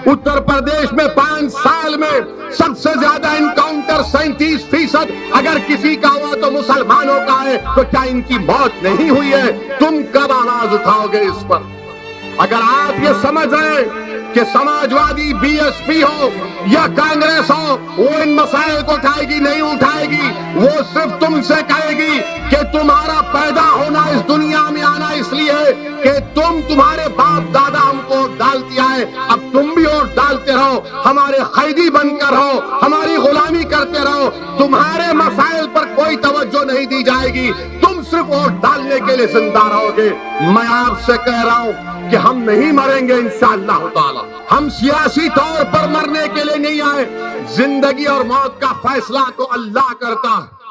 उत्तर प्रदेश में 5 साल में सबसे ज्यादा इनकाउंटर 37%। अगर किसी का हुआ तो मुसलमानों का है, तो क्या इनकी मौत नहीं हुई है? तुम कब आवाज उठाओगे इस पर? अगर आप ये समझ रहे कि समाजवादी बीएसपी हो या कांग्रेस हो वो इन मसाइल को उठाएगी, नहीं उठाएगी। वो सिर्फ तुमसे कहेगी कि तुम्हारा पैदा होना, इस दुनिया में आना इसलिए है कि तुम्हारे बाप दादा हमको वोट डाल दिया है, अब तुम भी वोट डालते रहो, हमारे कैदी बनकर रहो, हमारी गुलामी करते रहो। तुम्हारे मसाइल पर कोई तवज्जो नहीं दी जाएगी, तुम सिर्फ वोट डालने के लिए जिंदा रहोगे। मैं आपसे कह रहा हूं कि हम नहीं मरेंगे इंशाअल्लाह ताला। हम सियासी तौर पर मरने के लिए नहीं आए। जिंदगी और मौत का फैसला तो अल्लाह करता है।